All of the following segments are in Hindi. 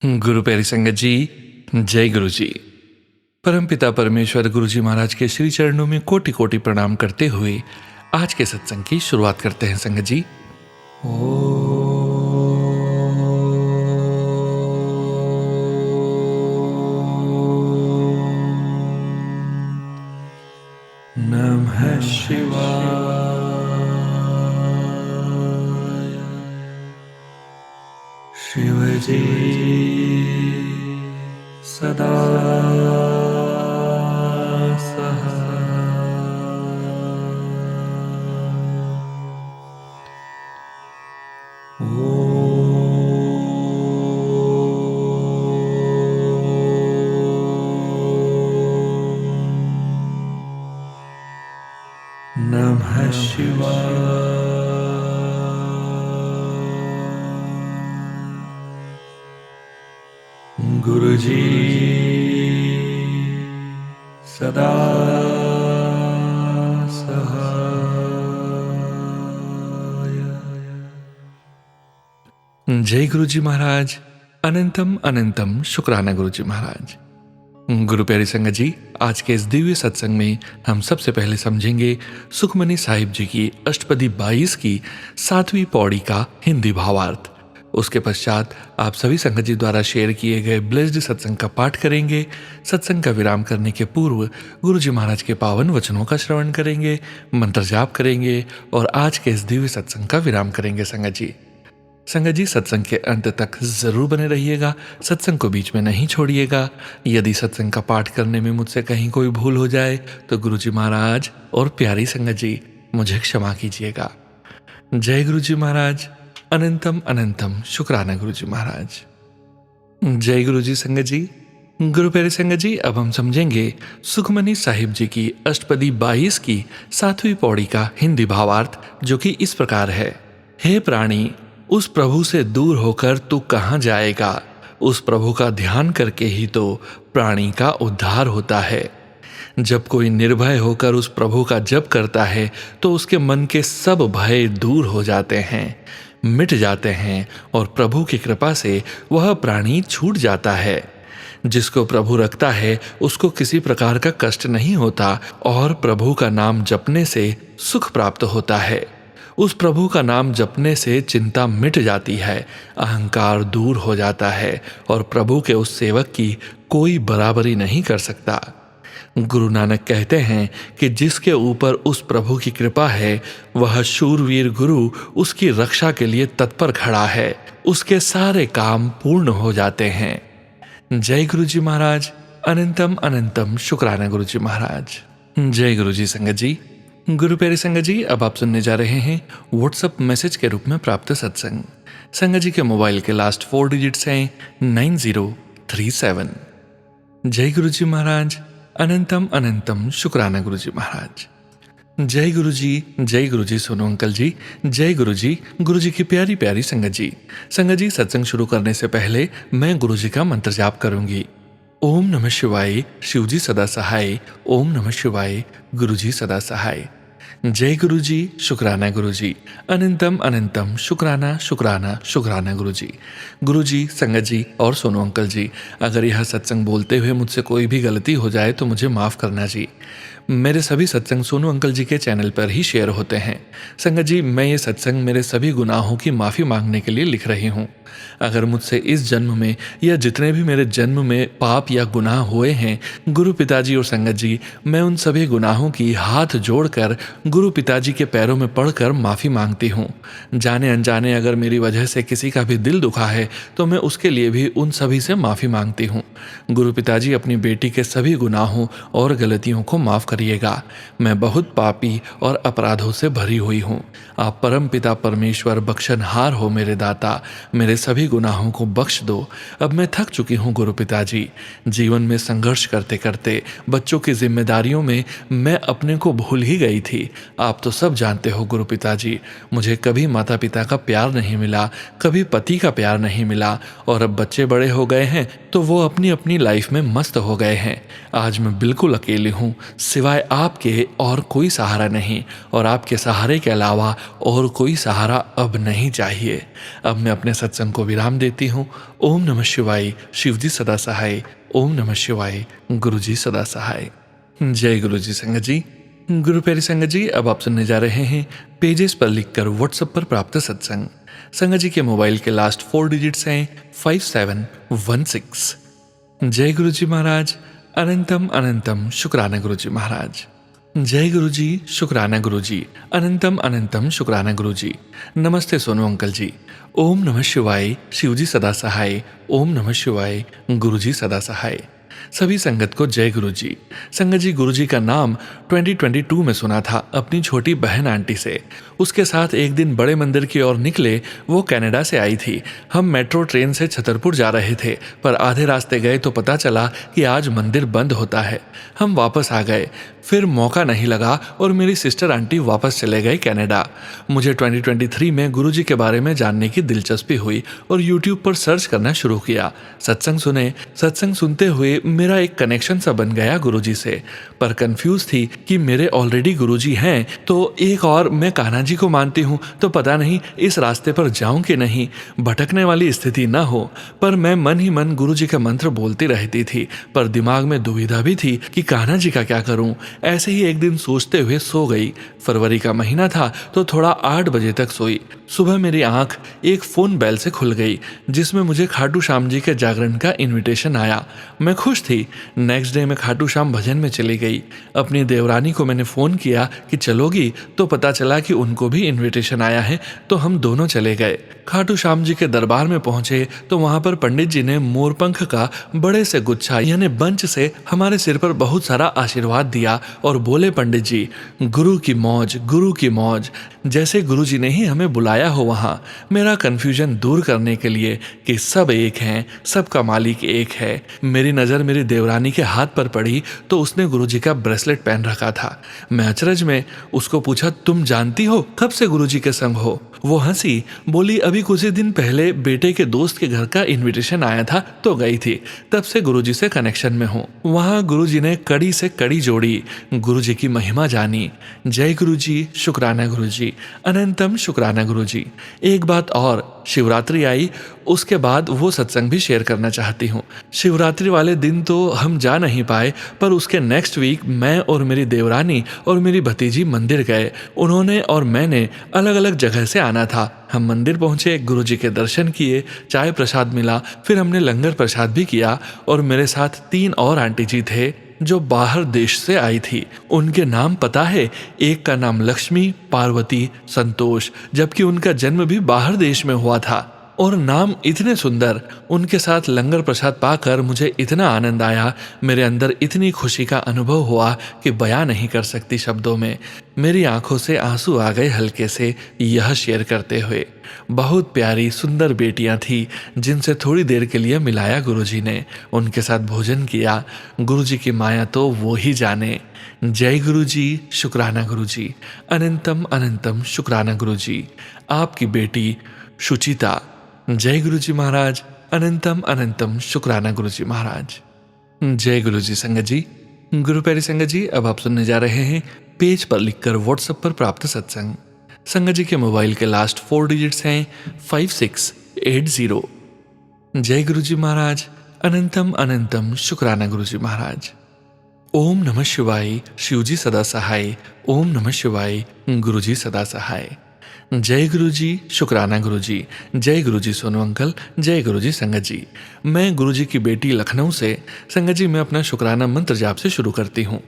गुरु प्यारी संगत जी, जय गुरु जी। परमपिता परमेश्वर गुरु जी महाराज के श्री चरणों में कोटि कोटि प्रणाम करते हुए आज के सत्संग की शुरुआत करते हैं संगत जी। नमः शिवाय। शिवजी सदा नमः शिवाय। गुरुजी सदा सहाय। जय गुरु जी महाराज। अनंतम अनंतम शुक्राना गुरु जी महाराज। गुरु प्यारी संगत जी, आज के इस दिव्य सत्संग में हम सबसे पहले समझेंगे सुखमनी साहिब जी की अष्टपदी 22 की 7वीं पौड़ी का हिंदी भावार्थ। उसके पश्चात आप सभी संगत जी द्वारा शेयर किए गए ब्लेस्ड सत्संग का पाठ करेंगे। सत्संग का विराम करने के पूर्व गुरु जी महाराज के पावन वचनों का श्रवण करेंगे, मंत्र जाप करेंगे और आज के इस दिव्य सत्संग का विराम करेंगे संगत जी। संगत जी, सत्संग के अंत तक जरूर बने रहिएगा, सत्संग को बीच में नहीं छोड़िएगा। यदि सत्संग का पाठ करने में मुझसे कहीं कोई भूल हो जाए तो गुरु जी महाराज और प्यारी संगत जी मुझे क्षमा कीजिएगा। जय गुरु जी महाराज। अनंतम अनंतम शुक्राना गुरु जी महाराज। जय गुरु जी संगत जी। गुरु प्यारे संगत जी, अब हम समझेंगे सुखमनी साहिब जी की अष्टपदी 22 की 7वीं पौड़ी का हिंदी भावार्थ, जो कि इस प्रकार है। हे प्राणी, उस प्रभु से दूर होकर तू कहाँ जाएगा? उस प्रभु का ध्यान करके ही तो प्राणी का उद्धार होता है। जब कोई निर्भय होकर उस प्रभु का जप करता है तो उसके मन के सब भय दूर हो जाते हैं, मिट जाते हैं और प्रभु की कृपा से वह प्राणी छूट जाता है। जिसको प्रभु रखता है उसको किसी प्रकार का कष्ट नहीं होता और प्रभु का नाम जपने से सुख प्राप्त होता है। उस प्रभु का नाम जपने से चिंता मिट जाती है, अहंकार दूर हो जाता है और प्रभु के उस सेवक की कोई बराबरी नहीं कर सकता। गुरु नानक कहते हैं कि जिसके ऊपर उस प्रभु की कृपा है वह शूरवीर गुरु उसकी रक्षा के लिए तत्पर खड़ा है, उसके सारे काम पूर्ण हो जाते हैं। जय गुरु जी महाराज। अनंतम अनंतम शुक्राना गुरु जी महाराज। जय गुरु जी संगत जी। गुरु प्यारे संगत जी, अब आप सुनने जा रहे हैं व्हाट्सएप मैसेज के रूप में प्राप्त सत्संग। संगत जी के मोबाइल के लास्ट 4 डिजिट्स हैं 9037। जय गुरु जी महाराज। अनंतम अनंतम शुक्राना गुरु जी महाराज। जय गुरु जी। जय गुरु जी सोनू अंकल जी। जय गुरु जी। गुरु जी की प्यारी प्यारी संगत जी। संगत जी, सत्संग शुरू करने से पहले मैं गुरु जी का मंत्र जाप करूंगी। ओम नमः शिवाय, शिवजी सदा सहाय। ओम नमः शिवाय, गुरु जी सदा सहाय। जय गुरु जी। शुक्राना गुरु जी। अनंतम अनंतम शुक्राना शुक्राना शुक्राना गुरु जी। गुरु जी, संगत जी और सोनू अंकल जी, अगर यह सत्संग बोलते हुए मुझसे कोई भी गलती हो जाए तो मुझे माफ़ करना जी। मेरे सभी सत्संग सोनू अंकल जी के चैनल पर ही शेयर होते हैं। संगत जी, मैं ये सत्संग मेरे सभी गुनाहों की माफ़ी मांगने के लिए लिख रही हूँ। अगर मुझसे इस जन्म में या जितने भी मेरे जन्म में पाप या गुनाह हुए हैं, गुरु पिताजी और संगत जी, मैं उन सभी गुनाहों की हाथ जोड़कर गुरु पिताजी के पैरों में पड़कर माफ़ी मांगती हूँ। जाने अनजाने अगर मेरी वजह से किसी का भी दिल दुखा है तो मैं उसके लिए भी उन सभी से माफ़ी मांगती हूँ। गुरु पिताजी अपनी बेटी के सभी गुनाहों और गलतियों को माफ़ करिएगा। मैं बहुत पापी और अपराधों से भरी हुई हूँ। आप परम पिता परमेश्वर बख्शनहार हो मेरे दाता, मेरे सभी गुनाहों को बख्श दो। अब मैं थक चुकी हूँ गुरु पिताजी। जीवन में संघर्ष करते करते बच्चों की जिम्मेदारियों में मैं अपने को भूल ही गई थी। आप तो सब जानते हो गुरु पिताजी, मुझे कभी माता पिता का प्यार नहीं मिला, कभी पति का प्यार नहीं मिला और अब बच्चे बड़े हो गए हैं तो वो अपनी अपनी लाइफ में मस्त हो गए हैं। आज मैं बिल्कुल अकेली हूँ, सिवा सिवाय आपके और कोई सहारा नहीं, और आपके सहारे के अलावा और कोई सहारा अब नहीं चाहिए। अब मैं अपने सत्संग को विराम देती हूँ। ओम नमः शिवाय। शिवजी सदा सहाय। ओम नमः शिवाय। गुरुजी सदा सहाय। जय गुरु जी। संगत जी, गुरु प्यारी संगत जी, अब आप सुनने जा रहे हैं पेजेस पर लिखकर व्हाट्सएप पर प्राप्त सत्संग। संगत जी के मोबाइल के लास्ट 4 डिजिट्स हैं 5716। जय गुरु जी महाराज। अनंतम अनंतम शुक्राना गुरु जी महाराज। जय गुरु जी। शुक्राना गुरु जी। अनंतम अनंतम शुक्राना गुरु जी। नमस्ते सोनू अंकल जी। ओम नमः शिवाय। शिवजी सदा सहाय। ओम नमः शिवाय। गुरु जी सदा सहाय। सभी संगत को जय गुरु जी। संगत जी, गुरु जी का नाम 2022 में सुना था अपनी छोटी बहन आंटी से। उसके साथ एक दिन बड़े मंदिर की ओर निकले। वो कनाडा से आई थी। हम मेट्रो ट्रेन से छतरपुर जा रहे थे, पर आधे रास्ते गए तो पता चला कि आज मंदिर बंद होता है। हम वापस आ गए। फिर मौका नहीं लगा और मेरी सिस्टर आंटी वापस चले गए कनाडा। मुझे 2023 में गुरु जी के बारे में जानने की दिलचस्पी हुई और यूट्यूब पर सर्च करना शुरू किया। सत्संग सुने। सत्संग सुनते हुए मेरा एक कनेक्शन सा बन गया गुरुजी से, पर कंफ्यूज थी कि मेरे ऑलरेडी गुरुजी हैं तो एक और मैं कान्हा जी को मानती हूँ, तो पता नहीं इस रास्ते पर जाऊं कि नहीं, भटकने वाली स्थिति ना हो। पर मैं मन ही मन गुरुजी का मंत्र बोलती रहती थी, पर दिमाग में दुविधा भी थी कि कान्हा जी का क्या करूं। ऐसे ही एक दिन सोचते हुए सो गई। फरवरी का महीना था तो थोड़ा 8 बजे तक सोई। सुबह मेरी आंख एक फोन बेल से खुल गई, जिसमें मुझे खाटू श्याम जी के जागरण का इनविटेशन आया। मैं खुश थी। नेक्स्ट डे मैं खाटू श्याम भजन में चली गई। अपनी देवरानी को मैंने फ़ोन किया कि चलोगी, तो पता चला कि उनको भी इनविटेशन आया है, तो हम दोनों चले गए। खाटू श्याम जी के दरबार में पहुंचे तो वहां पर पंडित जी ने मोरपंख का बड़े से गुच्छा यानी बंच से हमारे सिर पर बहुत सारा आशीर्वाद दिया और बोले, पंडित जी, गुरु की मौज, गुरु की मौज, जैसे गुरु जी ने ही हमें बुलाया हो वहां। मेरा कन्फ्यूजन दूर करने के लिए कि सब एक हैं, सबका मालिक एक है। मेरी नज़र मेरी देवरानी के हाथ पर पड़ी तो उसने गुरु जी का ब्रेसलेट पहन रखा था। मैं अचरज में उसको पूछा, तुम जानती हो कब से गुरु जी के संग हो? वो हंसी, बोली, अभी कुछ ही दिन पहले बेटे के दोस्त के घर का इनविटेशन आया था तो गई थी, तब से गुरुजी से कनेक्शन में हूँ। वहाँ गुरुजी ने कड़ी से कड़ी जोड़ी, गुरुजी की महिमा जानी। जय गुरुजी। शुक्राना गुरुजी। अनंतम शुक्राना गुरुजी। एक बात और, शिवरात्रि आई, उसके बाद वो सत्संग भी शेयर करना चाहती हूँ। शिवरात्रि वाले दिन तो हम जा नहीं पाए, पर उसके नेक्स्ट वीक मैं और मेरी देवरानी और मेरी भतीजी मंदिर गए। उन्होंने और मैंने अलग अलग जगह से आना था। हम मंदिर पहुंचे, गुरुजी के दर्शन किए, चाय प्रसाद मिला, फिर हमने लंगर प्रसाद भी किया। और मेरे साथ 3 और आंटी जी थे जो बाहर देश से आई थी। उनके नाम पता है, एक का नाम लक्ष्मी, पार्वती, संतोष, जबकि उनका जन्म भी बाहर देश में हुआ था। और नाम इतने सुंदर। उनके साथ लंगर प्रसाद पाकर मुझे इतना आनंद आया, मेरे अंदर इतनी खुशी का अनुभव हुआ कि बयां नहीं कर सकती शब्दों में। मेरी आंखों से आंसू आ गए हल्के से यह शेयर करते हुए। बहुत प्यारी सुंदर बेटियां थी जिनसे थोड़ी देर के लिए मिलाया गुरुजी ने, उनके साथ भोजन किया। गुरुजी की माया तो वो ही जाने। जय गुरुजी। शुक्राना गुरुजी। अनंतम अनंतम शुक्राना गुरुजी। आपकी बेटी शुचिता। जय गुरुजी महाराज। अनंतम अनंतम शुक्राना गुरुजी महाराज। जय गुरुजी। संगत जी, गुरु प्यारी संगत जी, अब आप सुनने जा रहे हैं पेज पर लिखकर व्हाट्सएप पर प्राप्त सत्संग। संगत जी के मोबाइल के लास्ट 4 डिजिट्स हैं 5680। जय गुरुजी महाराज। अनंतम अनंतम शुक्राना गुरुजी महाराज। ओम नमः शिवाय। शिवजी सदा सहाय। ओम नमः शिवाय। गुरुजी सदा सहाय। जय गुरुजी। शुक्राना गुरुजी। जय गुरुजी सोनू अंकल। जय गुरुजी संगत जी। मैं गुरुजी की बेटी लखनऊ से। संगत जी, मैं अपना शुक्राना मंत्र जाप से शुरू करती हूँ।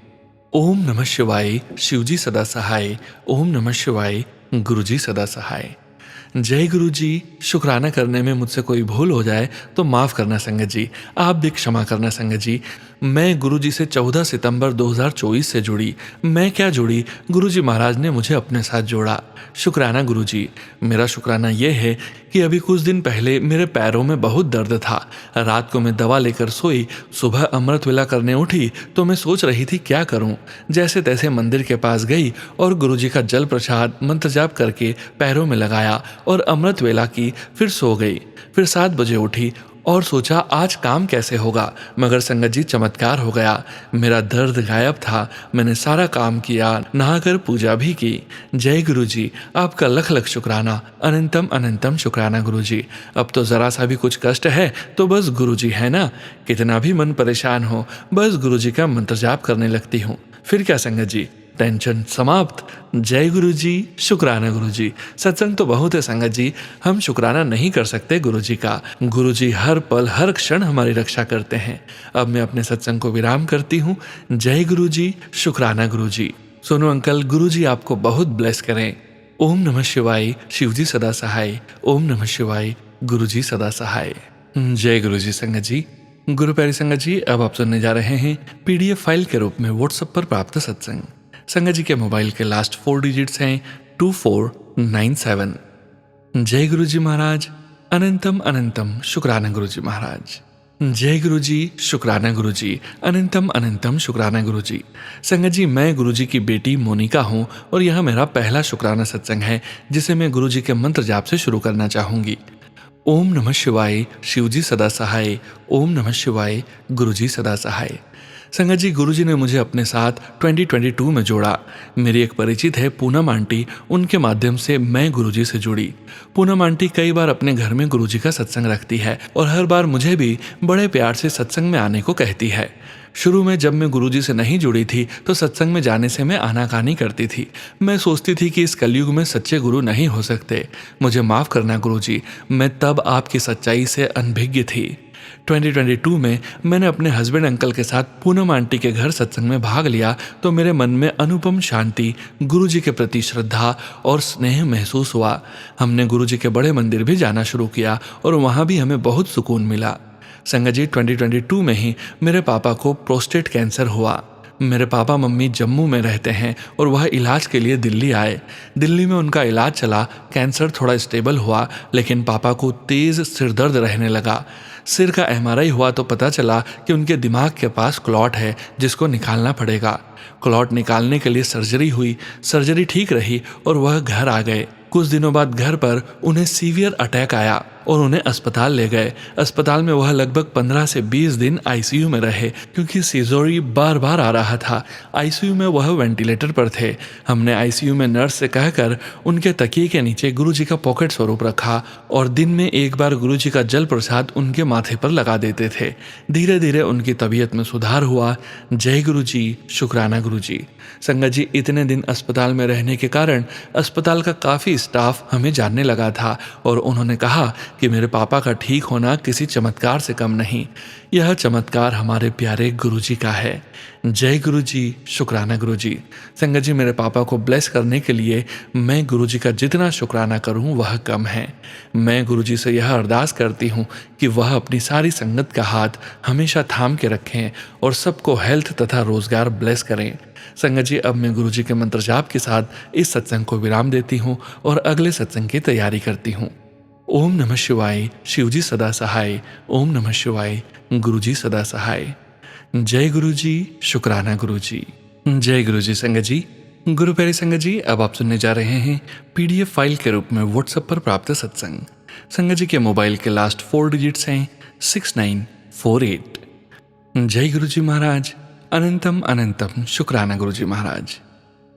ओम नमः शिवाय। शिवजी सदा सहाय। ओम नमः शिवाय। गुरुजी सदा सहाय। जय गुरुजी। शुक्राना करने में मुझसे कोई भूल हो जाए तो माफ़ करना संगत जी, आप भी क्षमा करना संगत जी। मैं गुरुजी से 14 सितंबर 2024 से जुड़ी। मैं क्या जुड़ी, गुरुजी महाराज ने मुझे अपने साथ जोड़ा। शुक्राना गुरुजी। मेरा शुक्राना ये है कि अभी कुछ दिन पहले मेरे पैरों में बहुत दर्द था। रात को मैं दवा लेकर सोई, सुबह अमृत वेला करने उठी तो मैं सोच रही थी क्या करूं। जैसे तैसे मंदिर के पास गई और गुरुजी का जल प्रसाद मंत्र जाप करके पैरों में लगाया और अमृत वेला की, फिर सो गई। फिर 7 बजे उठी और सोचा आज काम कैसे होगा, मगर संगत जी चमत्कार हो गया। मेरा दर्द गायब था। मैंने सारा काम किया, नहाकर पूजा भी की। जय गुरु जी, आपका लख लख शुक्राना, अनंतम अनंतम शुक्राना गुरु जी। अब तो जरा सा भी कुछ कष्ट है तो बस गुरु जी है ना, कितना भी मन परेशान हो बस गुरु जी का मंत्र जाप करने लगती हूँ। फिर क्या संगत जी, टेंशन समाप्त। जय गुरु जी, शुक्राना गुरु जी। सत्संग तो बहुत है संगत जी, हम शुक्राना नहीं कर सकते गुरु जी का। गुरु जी हर पल हर क्षण हमारी रक्षा करते हैं। अब मैं अपने सत्संग को विराम करती हूँ। जय गुरु जी, शुक्राना गुरु जी। सोनू अंकल, गुरु जी आपको बहुत ब्लेस करें। ओम नमः शिवाय, शिव जी सदा सहाय। ओम नमः शिवाय, गुरु जी सदा सहाय। जय गुरु जी संगत जी। गुरु प्यारी संगत जी, अब आप सुनने जा रहे हैं पीडीएफ फाइल के रूप में व्हाट्सएप पर प्राप्त सत्संग। संगत जी के मोबाइल के लास्ट 4 डिजिट्स हैं 2497। जय गुरु जी महाराज, अनंतम अनंतम शुक्राना गुरु जी महाराज। जय गुरु जी, शुक्राना गुरु जी, अनंतम अनंतम शुक्राना गुरु जी। संगत जी, मैं गुरु जी की बेटी मोनिका हूँ और यह मेरा पहला शुक्राना सत्संग है जिसे मैं गुरु जी के मंत्र जाप से शुरू करना चाहूँगी। ओम नमः शिवाय, शिव जी सदा सहाय। ओम नमः शिवाय, गुरु जी सदा सहाय। संगत जी, गुरु जी ने मुझे अपने साथ 2022 में जोड़ा। मेरी एक परिचित है पूनम आंटी, उनके माध्यम से मैं गुरु जी से जुड़ी। पूनम आंटी कई बार अपने घर में गुरु जी का सत्संग रखती है और हर बार मुझे भी बड़े प्यार से सत्संग में आने को कहती है। शुरू में जब मैं गुरुजी से नहीं जुड़ी थी तो सत्संग में जाने से मैं आनाकानी करती थी। मैं सोचती थी कि इस कलयुग में सच्चे गुरु नहीं हो सकते। मुझे माफ़ करना गुरुजी, मैं तब आपकी सच्चाई से अनभिज्ञ थी। 2022 में मैंने अपने हस्बैंड अंकल के साथ पूनम आंटी के घर सत्संग में भाग लिया तो मेरे मन में अनुपम शांति, गुरुजी के प्रति श्रद्धा और स्नेह महसूस हुआ। हमने गुरुजी के बड़े मंदिर भी जाना शुरू किया और वहाँ भी हमें बहुत सुकून मिला। संगत जी, 2022 में ही मेरे पापा को प्रोस्टेट कैंसर हुआ। मेरे पापा मम्मी जम्मू में रहते हैं और वह इलाज के लिए दिल्ली आए। दिल्ली में उनका इलाज चला, कैंसर थोड़ा स्टेबल हुआ, लेकिन पापा को तेज़ सिरदर्द रहने लगा। सिर का एमआरआई हुआ तो पता चला कि उनके दिमाग के पास क्लॉट है जिसको निकालना पड़ेगा। क्लॉट निकालने के लिए सर्जरी हुई, सर्जरी ठीक रही और वह घर आ गए। कुछ दिनों बाद घर पर उन्हें सीवियर अटैक आया और उन्हें अस्पताल ले गए। अस्पताल में वह लगभग 15 से 20 दिन आईसीयू में रहे क्योंकि सीजोरी बार बार आ रहा था। आईसीयू में वह वेंटिलेटर पर थे। हमने आईसीयू में नर्स से कहकर उनके तकिए के नीचे गुरुजी का पॉकेट स्वरूप रखा और दिन में एक बार गुरुजी का जल प्रसाद उनके माथे पर लगा देते थे। धीरे धीरे उनकी तबीयत में सुधार हुआ। जय गुरु जी, शुक्राना गुरु जी। संगत जी, इतने दिन अस्पताल में रहने के कारण अस्पताल का काफ़ी स्टाफ हमें जानने लगा था और उन्होंने कहा कि मेरे पापा का ठीक होना किसी चमत्कार से कम नहीं। यह चमत्कार हमारे प्यारे गुरुजी का है। जय गुरु जी, शुक्राना गुरु जी। संगत जी, मेरे पापा को ब्लेस करने के लिए मैं गुरुजी का जितना शुक्राना करूं वह कम है। मैं गुरुजी से यह अरदास करती हूं कि वह अपनी सारी संगत का हाथ हमेशा थाम के रखें और सबको हेल्थ तथा रोजगार ब्लेस करें। संगत जी, अब मैं गुरुजी के मंत्र जाप के साथ इस सत्संग को विराम देती हूँ और अगले सत्संग की तैयारी करती हूँ। ओम नमः शिवाय, शिवजी सदा सहाय। ओम नमः शिवाय, गुरुजी सदा सहाय। जय गुरु जी, शुक्राना गुरु जी। जय गुरु जी। संगत जी, गुरु प्यारी संगत जी, अब आप सुनने जा रहे हैं पीडीएफ फाइल के रूप में व्हाट्सएप पर प्राप्त सत्संग। संगत जी के मोबाइल के लास्ट 4 डिजिट्स हैं 6948। जय गुरु जी महाराज, अनंतम अनंतम शुक्राना गुरु जी महाराज।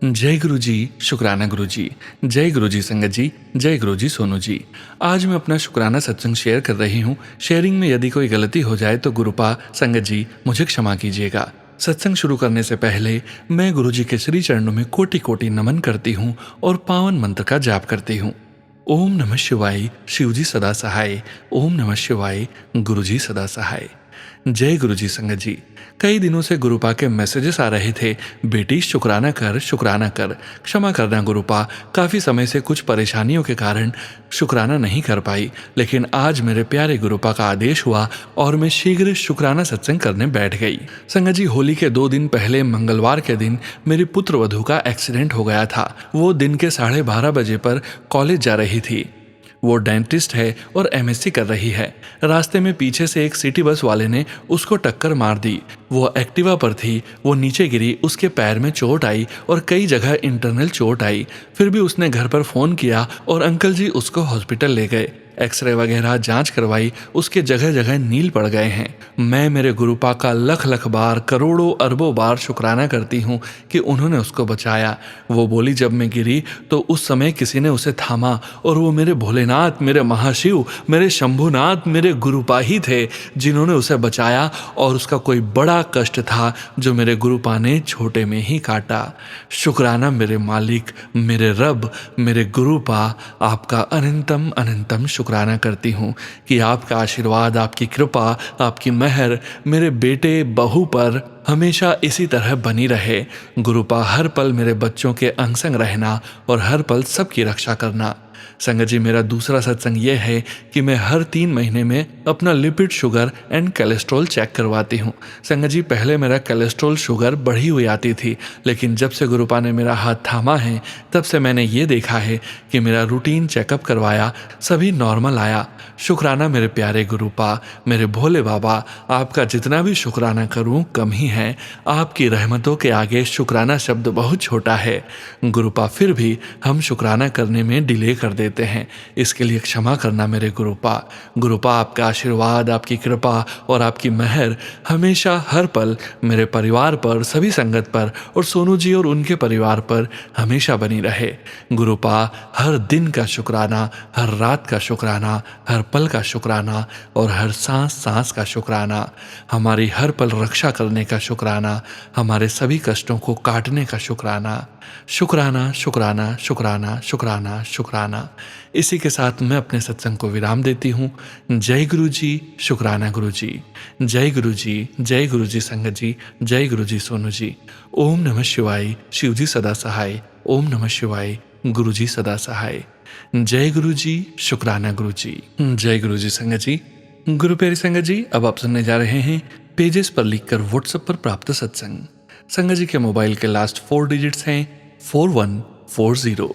जय गुरु जी, शुक्राना गुरु जी। जय गुरु जी संगत जी। जय गुरु जी सोनू जी। आज मैं अपना शुक्राना सत्संग शेयर कर रही हूँ। शेयरिंग में यदि कोई गलती हो जाए तो गुरुपा संगत जी मुझे क्षमा कीजिएगा। सत्संग शुरू करने से पहले मैं गुरु जी के श्री चरणों में कोटि कोटि नमन करती हूँ और पावन मंत्र का जाप करती हूँ। ओम नमः शिवाय, शिवजी सदा सहाय। ओम नमः शिवाय, गुरु जी सदा सहाय। जय गुरु जी संगत जी। कई दिनों से गुरुपा के मैसेजेस आ रहे थे, बेटी शुक्राना कर, शुक्राना कर। क्षमा करना गुरुपा, काफ़ी समय से कुछ परेशानियों के कारण शुक्राना नहीं कर पाई, लेकिन आज मेरे प्यारे गुरुपा का आदेश हुआ और मैं शीघ्र शुक्राना सत्संग करने बैठ गई। संगत जी, होली के 2 दिन पहले मंगलवार के दिन मेरी पुत्र वधू का एक्सीडेंट हो गया था। वो दिन के 12:30 बजे पर कॉलेज जा रही थी। वो डेंटिस्ट है और एमएससी कर रही है। रास्ते में पीछे से एक सिटी बस वाले ने उसको टक्कर मार दी। वो एक्टिवा पर थी, वो नीचे गिरी, उसके पैर में चोट आई और कई जगह इंटरनल चोट आई। फिर भी उसने घर पर फ़ोन किया और अंकल जी उसको हॉस्पिटल ले गए। एक्सरे वगैरह जांच करवाई, उसके जगह जगह नील पड़ गए हैं। मैं मेरे गुरुपा का लख लख बार, करोड़ों अरबों बार शुक्राना करती हूँ कि उन्होंने उसको बचाया। वो बोली जब मैं गिरी तो उस समय किसी ने उसे थामा और वो मेरे भोलेनाथ, मेरे महाशिव, मेरे शंभुनाथ, मेरे गुरुपा ही थे जिन्होंने उसे बचाया। और उसका कोई बड़ा कष्ट था जो मेरे गुरुपा ने छोटे में ही काटा। शुक्राना मेरे मालिक, मेरे रब, मेरे गुरुपा, आपका अनंतम अनंतम शुक्राना करती हूँ कि आपका आशीर्वाद, आपकी कृपा, आपकी मेहर मेरे बेटे बहू पर हमेशा इसी तरह बनी रहे। गुरुपा हर पल मेरे बच्चों के अंग संग रहना और हर पल सबकी रक्षा करना। संगत जी, मेरा दूसरा सत्संग यह है कि मैं हर 3 महीने में अपना lipid, sugar and cholesterol check करवाती हूँ। संगत जी, पहले मेरा कोलेस्ट्रॉल, शुगर बढ़ी हुई आती थी, लेकिन जब से गुरुपा ने मेरा हाथ थामा है तब से मैंने ये देखा है कि मेरा रूटीन चेकअप करवाया, सभी नॉर्मल आया। शुक्राना मेरे प्यारे गुरुपा, मेरे भोले बाबा, आपका जितना भी शुक्राना करूँ कम ही है। आपकी रहमतों के आगे शुक्राना शब्द बहुत छोटा है। गुरुपा, फिर भी हम शुक्राना करने में डिले कर देते हैं, इसके लिए क्षमा करना मेरे गुरुपा। गुरुपा, आपका आशीर्वाद, आपकी कृपा और आपकी मेहर हमेशा हर पल मेरे परिवार पर, सभी संगत पर और सोनू जी और उनके परिवार पर हमेशा बनी रहे। गुरुपा, हर दिन का शुक्राना, हर रात का शुक्राना, हर पल का शुक्राना और हर सांस सांस का शुक्राना, हमारी हर पल रक्षा करने का शुक्राना, हमारे सभी कष्टों को काटने का शुक्राना। शुक्राना शुक्राना शुक्राना शुक्राना शुक्राना। इसी के साथ मैं अपने सत्संग को विराम देती हूँ। जय गुरु जी, शुक्राना गुरु जी। जय गुरु जी, जय गुरु जी संगत जी, जय गुरु जी सोनू जी। ओम नमः शिवाय, शिव जी सदा सहाय। ओम नमः शिवाय, गुरु जी सदा सहाय। जय गुरु जी, शुक्राना गुरु जी। जय गुरु जी संगत जी। गुरु प्यारी संगत जी, अब आप सुनने जा रहे हैं पेजेस पर लिखकर व्हाट्सएप पर प्राप्त सत्संग। संगत जी के मोबाइल के लास्ट 4 डिजिट्स हैं 4140।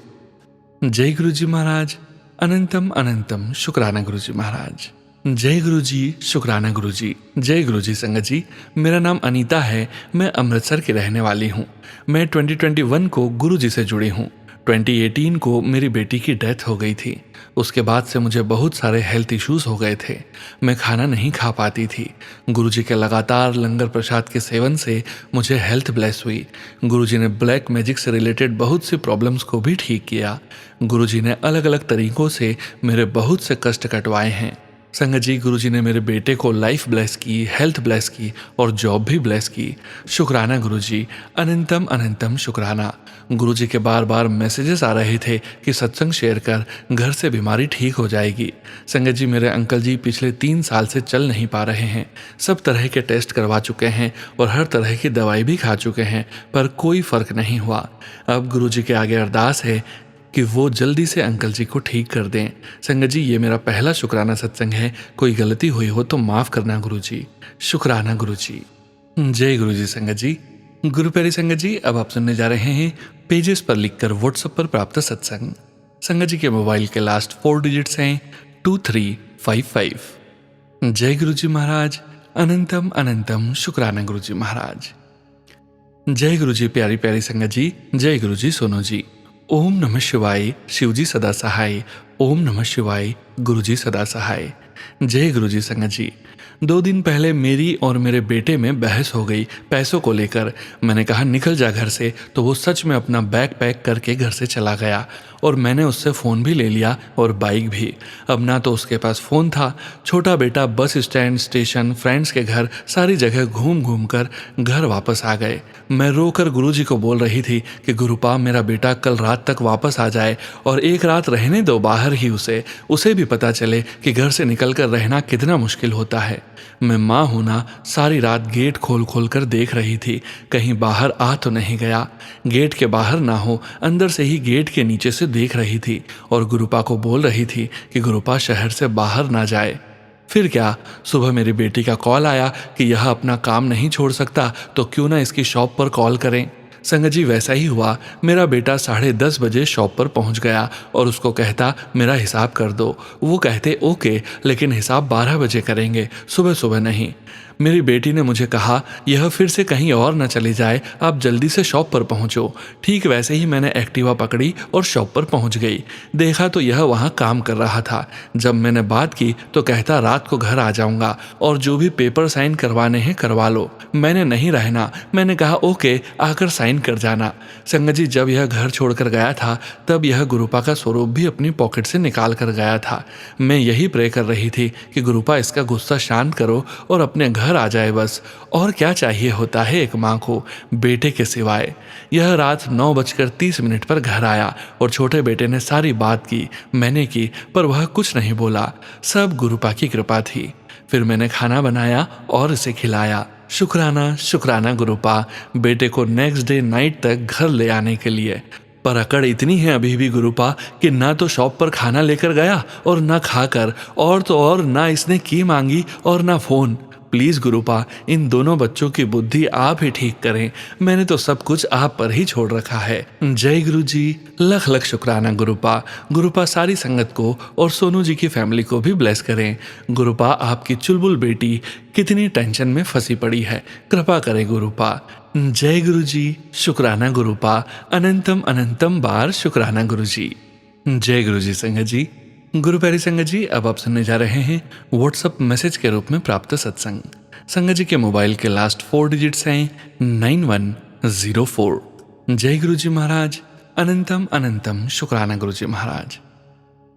जय गुरु जी महाराज, अनंतम अनंतम शुक्राना गुरु जी महाराज। जय गुरु जी, शुक्राना गुरु जी। जय गुरु जी संगत जी, मेरा नाम अनीता है, मैं अमृतसर की रहने वाली हूँ। मैं 2021 को गुरु जी से जुड़ी हूँ। 2018 को मेरी बेटी की डेथ हो गई थी। उसके बाद से मुझे बहुत सारे हेल्थ इश्यूज हो गए थे। मैं खाना नहीं खा पाती थी। गुरुजी के लगातार लंगर प्रसाद के सेवन से मुझे हेल्थ ब्लेस हुई। गुरुजी ने ब्लैक मैजिक से रिलेटेड बहुत सी प्रॉब्लम्स को भी ठीक किया। गुरुजी ने अलग अलग तरीकों से मेरे बहुत से कष्ट कटवाए हैं। संगत जी, गुरुजी ने मेरे बेटे को लाइफ ब्लेस की, हेल्थ ब्लेस की और जॉब भी ब्लेस की। शुक्राना गुरुजी, अनंतम अनंतम शुक्राना। गुरुजी के बार बार मैसेजेस आ रहे थे कि सत्संग शेयर कर, घर से बीमारी ठीक हो जाएगी। संगत जी, मेरे अंकल जी पिछले 3 साल से चल नहीं पा रहे हैं। सब तरह के टेस्ट करवा चुके हैं और हर तरह की दवाई भी खा चुके हैं, पर कोई फर्क नहीं हुआ। अब गुरुजी के आगे अरदास है कि वो जल्दी से अंकल जी को ठीक कर दें। संगत जी, ये मेरा पहला शुक्राना सत्संग है। कोई गलती हुई हो तो माफ़ करना गुरु जी। शुक्राना गुरु जी। जय गुरु जी संगत जी। गुरु प्यारी संगत जी, अब आप सुनने जा रहे हैं पेजेस पर लिखकर व्हाट्सएप पर प्राप्त सत्संग। संगत जी के मोबाइल के लास्ट 4 डिजिट्स हैं 2355। जय गुरु जी महाराज, अनंतम अनंतम शुक्राना गुरु जी महाराज। जय गुरु जी प्यारी प्यारी संगत जी, जय गुरु जी सोनू जी। ओम नमः शिवाय, शिव जी सदा सहाय। ओम नमः शिवाय, गुरु जी सदा सहाय। जय गुरु जी संगत जी। 2 दिन पहले मेरी और मेरे बेटे में बहस हो गई पैसों को लेकर। मैंने कहा निकल जा घर से, तो वो सच में अपना बैग पैक करके घर से चला गया और मैंने उससे फ़ोन भी ले लिया और बाइक भी। अब ना तो उसके पास फ़ोन था। छोटा बेटा बस स्टैंड, स्टेशन, फ्रेंड्स के घर, सारी जगह घूम घूम कर घर वापस आ गए। मैं रोकर गुरुजी को बोल रही थी कि गुरुपा, मेरा बेटा कल रात तक वापस आ जाए और एक रात रहने दो बाहर ही उसे भी पता चले कि घर से निकल कर रहना कितना मुश्किल होता है। मैं माँ हूं ना, सारी रात गेट खोल खोल कर देख रही थी कहीं बाहर आ तो नहीं गया। गेट के बाहर ना हो, अंदर से ही गेट के नीचे से देख रही थी और गुरुपा को बोल रही थी कि गुरुपा शहर से बाहर ना जाए। फिर क्या, सुबह मेरी बेटी का कॉल आया कि यह अपना काम नहीं छोड़ सकता तो क्यों ना इसकी शॉप पर कॉल करें। संगत जी वैसा ही हुआ। मेरा बेटा 10:30 बजे शॉप पर पहुंच गया और उसको कहता मेरा हिसाब कर दो। वो कहते ओके, लेकिन हिसाब 12 बजे करेंगे, सुबह सुबह नहीं। मेरी बेटी ने मुझे कहा यह फिर से कहीं और न चली जाए, आप जल्दी से शॉप पर पहुंचो। ठीक वैसे ही मैंने एक्टिवा पकड़ी और शॉप पर पहुंच गई। देखा तो यह वहां काम कर रहा था। जब मैंने बात की तो कहता रात को घर आ जाऊंगा और जो भी पेपर साइन करवाने हैं करवा लो। मैंने नहीं रहना। मैंने कहा ओके, आकर साइन कर जाना। संगत जी जब यह घर छोड़कर गया था तब यह गुरुपा का स्वरूप भी अपनी पॉकेट से निकाल कर गया था। मैं यही प्रे कर रही थी कि गुरुपा इसका गुस्सा शांत करो और अपने घर आ जाए बस। और क्या चाहिए होता है एक माँ को बेटे के सिवाय। यह रात 9:30 पर घर आया और छोटे बेटे ने सारी बात की, मैंने की, पर वह कुछ नहीं बोला। सब गुरुपा की कृपा थी। फिर मैंने खाना बनाया और इसे खिलाया। शुक्राना शुक्राना गुरुपा, बेटे को नेक्स्ट डे नाइट तक घर ले आने के लिए। पर अकड़ इतनी है अभी भी गुरुपा कि ना तो शॉप पर खाना लेकर गया और ना खाकर, और तो और ना इसने की मांगी और ना फोन। प्लीज गुरुपा, इन दोनों बच्चों की बुद्धि आप ही ठीक करें। मैंने तो सब कुछ आप पर ही छोड़ रखा है। जय गुरु जी। लख लख शुक्राना गुरुपा। गुरुपा सारी संगत को और सोनू जी की फैमिली को भी ब्लेस करें। गुरुपा आपकी चुलबुल बेटी कितनी टेंशन में फंसी पड़ी है, कृपा करें गुरुपा। जय गुरु जी। शुक्राना गुरुपा, अनंतम अनंतम बार शुक्राना गुरु जी। जय गुरु जी संगत जी। गुरु प्यारी संगत जी, अब आप सुनने जा रहे हैं व्हाट्सएप मैसेज के रूप में प्राप्त सत्संग। संगत जी के मोबाइल के लास्ट 4 डिजिट्स हैं 9104। जय गुरु जी महाराज। अनंतम अनंतम शुक्राना गुरु जी महाराज।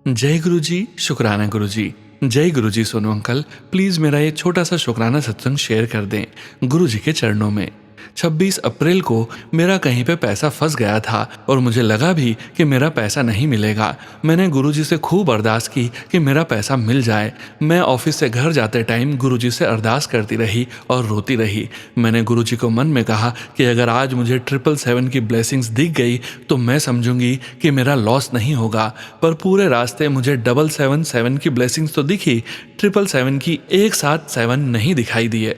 जय गुरु जी। शुक्राना गुरु जी। जय गुरु जी सोनू अंकल, प्लीज मेरा ये छोटा सा शुक्राना सत्संग शेयर कर दें गुरु जी के चरणों में। 26 अप्रैल को मेरा कहीं पे पैसा फंस गया था और मुझे लगा भी कि मेरा पैसा नहीं मिलेगा। मैंने गुरुजी से खूब अरदास की कि मेरा पैसा मिल जाए। मैं ऑफिस से घर जाते टाइम गुरुजी से अरदास करती रही और रोती रही। मैंने गुरुजी को मन में कहा कि अगर आज मुझे 777 की ब्लेसिंग्स दिख गई तो मैं समझूंगी कि मेरा लॉस नहीं होगा। पर पूरे रास्ते मुझे 777 की ब्लेसिंग्स तो दिखी, 777 की एक साथ 7 नहीं दिखाई दिए।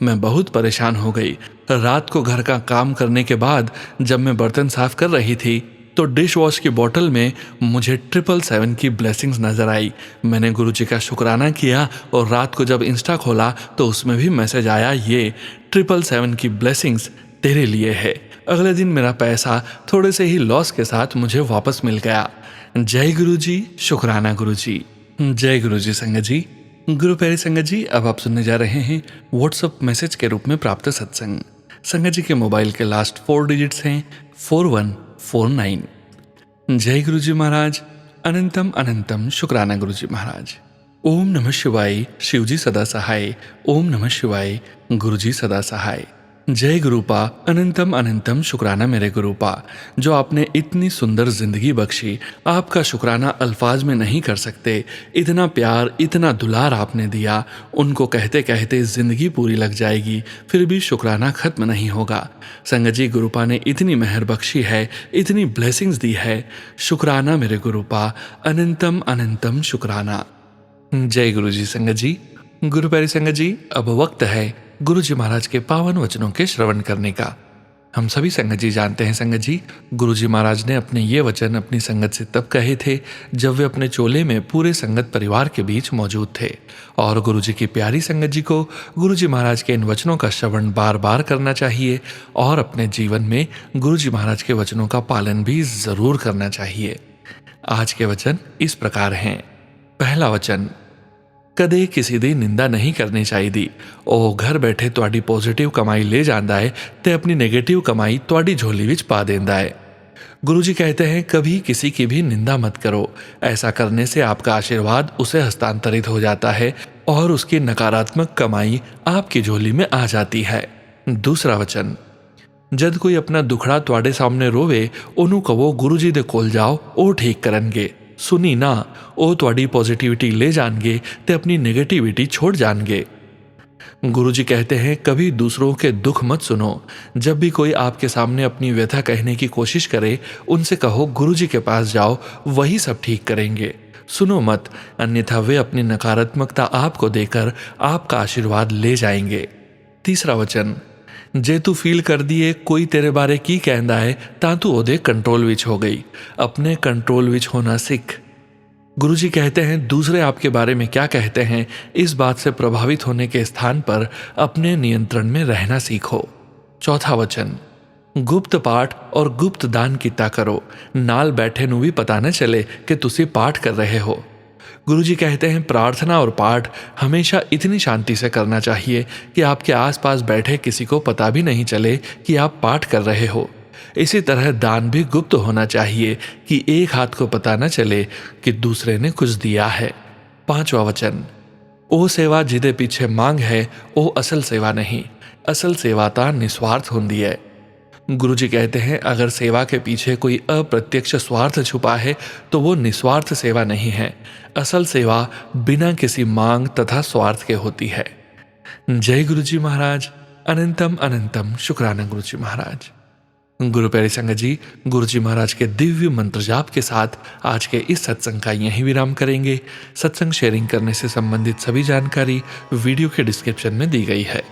मैं बहुत परेशान हो गई। रात को घर का काम करने के बाद जब मैं बर्तन साफ कर रही थी तो डिश वॉश की बोतल में मुझे 777 की ब्लेसिंग्स नजर आई। मैंने गुरुजी का शुक्राना किया और रात को जब इंस्टा खोला तो उसमें भी मैसेज आया, ये 777 की ब्लेसिंग्स तेरे लिए है। अगले दिन मेरा पैसा थोड़े से ही लॉस के साथ मुझे वापस मिल गया। जय गुरु जी। शुक्राना गुरु जी। जय गुरु जी संगत जी। गुरु प्यारी संगत जी, अब आप सुनने जा रहे हैं व्हाट्सएप मैसेज के रूप में प्राप्त सत्संग। संगत जी के मोबाइल के लास्ट 4 डिजिट्स हैं 4149। जय गुरु जी महाराज। अनंतम अनंतम शुक्राना गुरु जी महाराज। ओम नमः शिवाय। शिव जी सदा सहाय। ओम नमः शिवाय। गुरु जी सदा सहाय। जय गुरुपा। अनंतम अनंतम शुक्राना मेरे गुरुपा, जो आपने इतनी सुंदर जिंदगी बख्शी। आपका शुक्राना अल्फाज में नहीं कर सकते। इतना प्यार, इतना दुलार आपने दिया, उनको कहते कहते जिंदगी पूरी लग जाएगी, फिर भी शुक्राना खत्म नहीं होगा। संगत जी, गुरुपा ने इतनी मेहर बख्शी है, इतनी ब्लेसिंग्स दी है। शुक्राना मेरे गुरुपा, अनंतम अनंतम शुक्राना। जय गुरु जी संगत जी। गुरु प्यारी संगत जी, अब वक्त है गुरु जी महाराज के पावन वचनों के श्रवण करने का। हम सभी संगत जी जानते हैं संगत जी, गुरु जी महाराज ने अपने ये वचन अपनी संगत से तब कहे थे जब वे अपने चोले में पूरे संगत परिवार के बीच मौजूद थे। और गुरु जी की प्यारी संगत जी को गुरु जी महाराज के इन वचनों का श्रवण बार बार करना चाहिए और अपने जीवन में गुरु जी महाराज के वचनों का पालन भी जरूर करना चाहिए। आज के वचन इस प्रकार हैं। पहला वचन, कदे किसी दी निंदा नहीं करनी चाहिए। ਉਹ घर बैठे ਤੁਹਾਡੀ पॉजिटिव कमाई ले ਜਾਂਦਾ है ते अपनी नेगेटिव कमाई ਤੁਹਾਡੀ झोली विच पा देता है। गुरुजी कहते हैं कभी किसी की भी निंदा मत करो। ऐसा करने से आपका आशीर्वाद उसे हस्तांतरित हो जाता है और उसकी नकारात्मक कमाई आपकी झोली में आ जाती है। दूसरा वचन, जद कोई अपना दुखड़ा ਤੁਹਾਡੇ सामने रोवे ਉਹਨੂੰ ਕਹੋ गुरु जी दे कोल जाओ, ਉਹ ठीक करनगे। सुनी ना, ਉਹ ਤੁਹਾਡੀ पॉजिटिविटी ले जाएंगे ते अपनी नेगेटिविटी छोड़ जाएंगे। गुरुजी कहते हैं कभी दूसरों के दुख मत सुनो। जब भी कोई आपके सामने अपनी व्यथा कहने की कोशिश करे, उनसे कहो गुरुजी के पास जाओ, वही सब ठीक करेंगे। सुनो मत, अन्यथा वे अपनी नकारात्मकता आपको देकर आपका आशीर्वाद ले जाएंगे। तीसरा वचन, ਜੇ ਤੂੰ ਫੀਲ ਕਰਦੀ ਏ ਕੋਈ ਤੇਰੇ ਬਾਰੇ ਕੀ ਕਹਿੰਦਾ ਹੈ ਤਾਂ ਤू ਉਹਦੇ कंट्रोल विच हो गई। अपने कंट्रोल विच होना सीख। गुरु जी कहते हैं दूसरे आपके बारे में क्या कहते हैं इस बात से प्रभावित होने के स्थान पर अपने नियंत्रण में रहना सीखो। चौथा वचन, गुप्त पाठ और गुप्त दान किता करो, नाल बैठे नू भी पता न चले कि तुसी पाठ कर रहे हो। गुरु जी कहते हैं प्रार्थना और पाठ हमेशा इतनी शांति से करना चाहिए कि आपके आसपास बैठे किसी को पता भी नहीं चले कि आप पाठ कर रहे हो। इसी तरह दान भी गुप्त होना चाहिए कि एक हाथ को पता न चले कि दूसरे ने कुछ दिया है। पांचवा वचन, ओ सेवा जिदे पीछे मांग है ओ असल सेवा नहीं, असल सेवा ता निस्वार्थ होंदी है। गुरु जी कहते हैं अगर सेवा के पीछे कोई अप्रत्यक्ष स्वार्थ छुपा है तो वो निस्वार्थ सेवा नहीं है। असल सेवा बिना किसी मांग तथा स्वार्थ के होती है। जय गुरु जी महाराज। अनंतम अनंतम शुक्राना गुरु जी महाराज। गुरु प्यारी संगत जी, गुरु जी महाराज के दिव्य मंत्र जाप के साथ आज के इस सत्संग का यहीं विराम करेंगे। सत्संग शेयरिंग करने से संबंधित सभी जानकारी वीडियो के डिस्क्रिप्शन में दी गई है।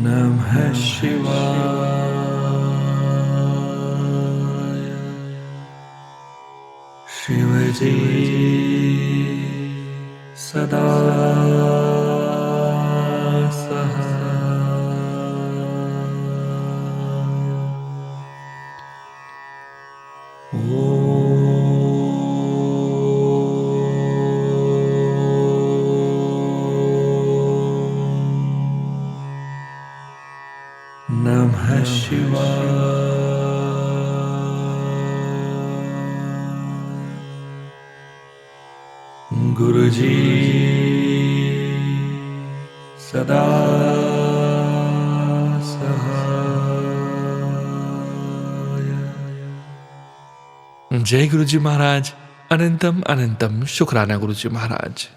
नमः शिवाय। शिवजी सदा सहाय। नमः शिवाय। गुरु जी सदा सहाय। जय गुरु जी महाराज। अनंतम अनंतम शुक्राना गुरु जी महाराज।